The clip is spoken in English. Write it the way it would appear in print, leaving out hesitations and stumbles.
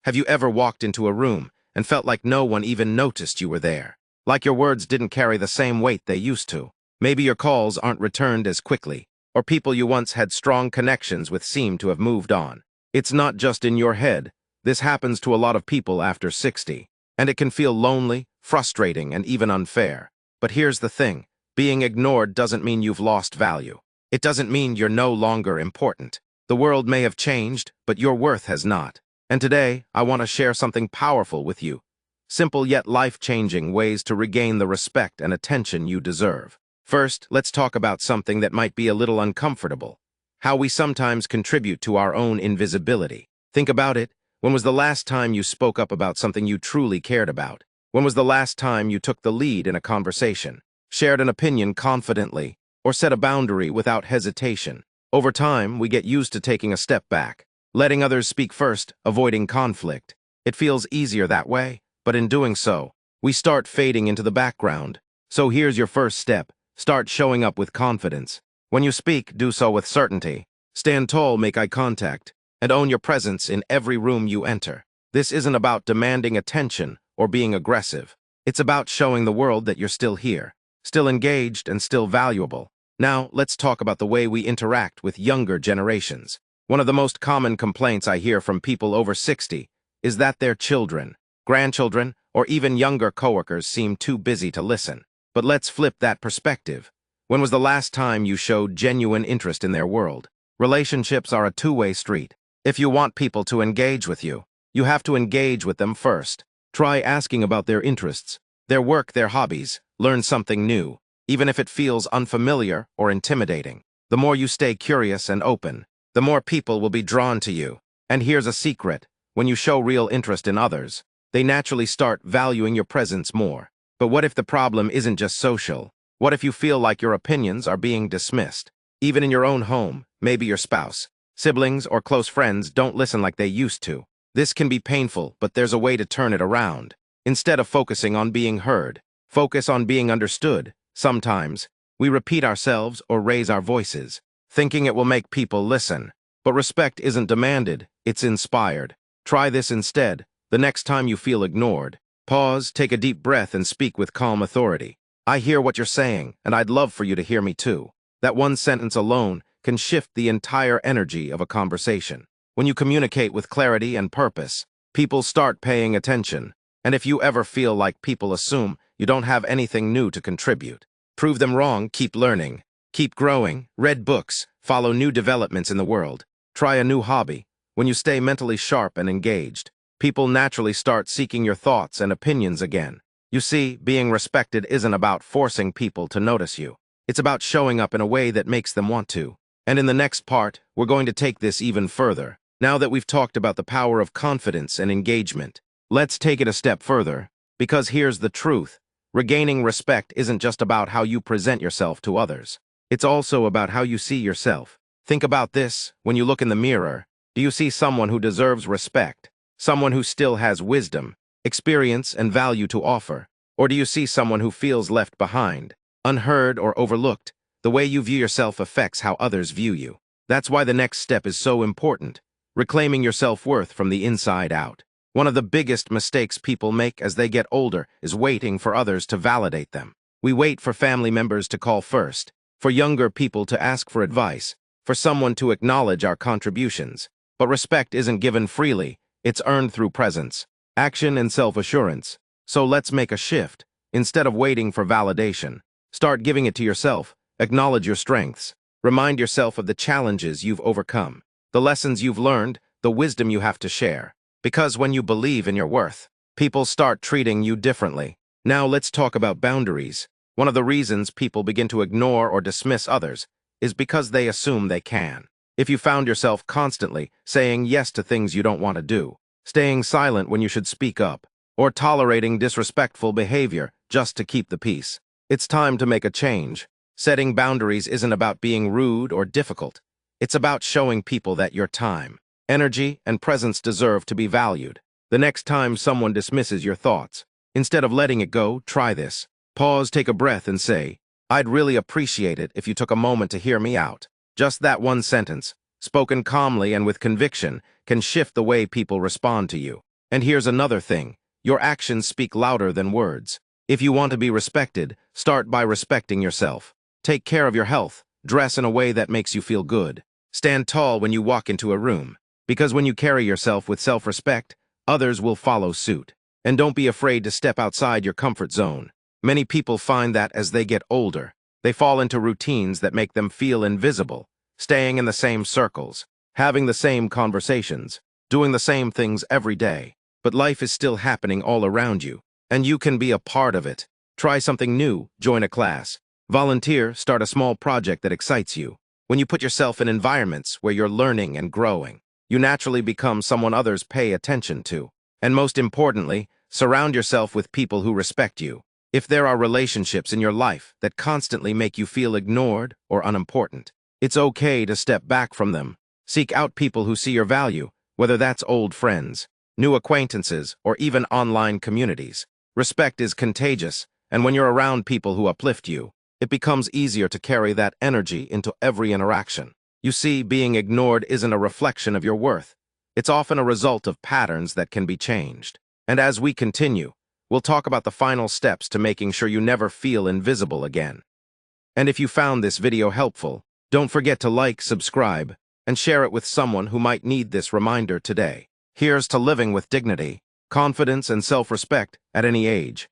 Have you ever walked into a room and felt like no one even noticed you were there? Like your words didn't carry the same weight they used to? Maybe your calls aren't returned as quickly, or people you once had strong connections with seem to have moved on. It's not just in your head. This happens to a lot of people after 60, and it can feel lonely, frustrating, and even unfair. But here's the thing. Being ignored doesn't mean you've lost value. It doesn't mean you're no longer important. The world may have changed, but your worth has not. And today, I want to share something powerful with you. Simple yet life-changing ways to regain the respect and attention you deserve. First, let's talk about something that might be a little uncomfortable. How we sometimes contribute to our own invisibility. Think about it. When was the last time you spoke up about something you truly cared about? When was the last time you took the lead in a conversation, shared an opinion confidently, or set a boundary without hesitation? Over time, we get used to taking a step back, letting others speak first, avoiding conflict. It feels easier that way, but in doing so, we start fading into the background. So here's your first step. Start showing up with confidence. When you speak, do so with certainty. Stand tall, make eye contact, and own your presence in every room you enter. This isn't about demanding attention or being aggressive. It's about showing the world that you're still here, still engaged and still valuable. Now, let's talk about the way we interact with younger generations. One of the most common complaints I hear from people over 60 is that their children, grandchildren, or even younger coworkers seem too busy to listen. But let's flip that perspective. When was the last time you showed genuine interest in their world? Relationships are a two-way street. If you want people to engage with you, you have to engage with them first. Try asking about their interests, their work, their hobbies. Learn something new, even if it feels unfamiliar or intimidating. The more you stay curious and open, the more people will be drawn to you. And here's a secret. When you show real interest in others, they naturally start valuing your presence more. But what if the problem isn't just social? What if you feel like your opinions are being dismissed? Even in your own home, maybe your spouse, siblings, or close friends don't listen like they used to. This can be painful, but there's a way to turn it around. Instead of focusing on being heard, focus on being understood. Sometimes, we repeat ourselves or raise our voices, thinking it will make people listen. But respect isn't demanded, it's inspired. Try this instead. The next time you feel ignored, pause, take a deep breath, and speak with calm authority. I hear what you're saying, and I'd love for you to hear me too. That one sentence alone can shift the entire energy of a conversation. When you communicate with clarity and purpose, people start paying attention. And if you ever feel like people assume you don't have anything new to contribute, prove them wrong. Keep learning, keep growing, read books, follow new developments in the world, try a new hobby. When you stay mentally sharp and engaged, people naturally start seeking your thoughts and opinions again. You see, being respected isn't about forcing people to notice you. It's about showing up in a way that makes them want to. And in the next part, we're going to take this even further. Now that we've talked about the power of confidence and engagement, let's take it a step further. Because here's the truth. Regaining respect isn't just about how you present yourself to others. It's also about how you see yourself. Think about this. When you look in the mirror, do you see someone who deserves respect? Someone who still has wisdom, experience, and value to offer? Or do you see someone who feels left behind, unheard, or overlooked? The way you view yourself affects how others view you. That's why the next step is so important. Reclaiming your self-worth from the inside out. One of the biggest mistakes people make as they get older is waiting for others to validate them. We wait for family members to call first, for younger people to ask for advice, for someone to acknowledge our contributions. But respect isn't given freely. It's earned through presence, action, and self-assurance. So let's make a shift. Instead of waiting for validation, start giving it to yourself. Acknowledge your strengths. Remind yourself of the challenges you've overcome, the lessons you've learned, the wisdom you have to share. Because when you believe in your worth, people start treating you differently. Now let's talk about boundaries. One of the reasons people begin to ignore or dismiss others is because they assume they can. If you found yourself constantly saying yes to things you don't want to do, staying silent when you should speak up, or tolerating disrespectful behavior just to keep the peace, it's time to make a change. Setting boundaries isn't about being rude or difficult. It's about showing people that your time, energy, and presence deserve to be valued. The next time someone dismisses your thoughts, instead of letting it go, try this. Pause, take a breath, and say, "I'd really appreciate it if you took a moment to hear me out." Just that one sentence, spoken calmly and with conviction, can shift the way people respond to you. And here's another thing. Your actions speak louder than words. If you want to be respected, start by respecting yourself. Take care of your health. Dress in a way that makes you feel good. Stand tall when you walk into a room. Because when you carry yourself with self-respect, others will follow suit. And don't be afraid to step outside your comfort zone. Many people find that as they get older, they fall into routines that make them feel invisible, staying in the same circles, having the same conversations, doing the same things every day. But life is still happening all around you, and you can be a part of it. Try something new, join a class. Volunteer, start a small project that excites you. When you put yourself in environments where you're learning and growing, you naturally become someone others pay attention to. And most importantly, surround yourself with people who respect you. If there are relationships in your life that constantly make you feel ignored or unimportant, it's okay to step back from them. Seek out people who see your value, whether that's old friends, new acquaintances, or even online communities. Respect is contagious, and when you're around people who uplift you, it becomes easier to carry that energy into every interaction. You see, being ignored isn't a reflection of your worth. It's often a result of patterns that can be changed. And as we continue, we'll talk about the final steps to making sure you never feel invisible again. And if you found this video helpful, don't forget to like, subscribe, and share it with someone who might need this reminder today. Here's to living with dignity, confidence, and self-respect at any age.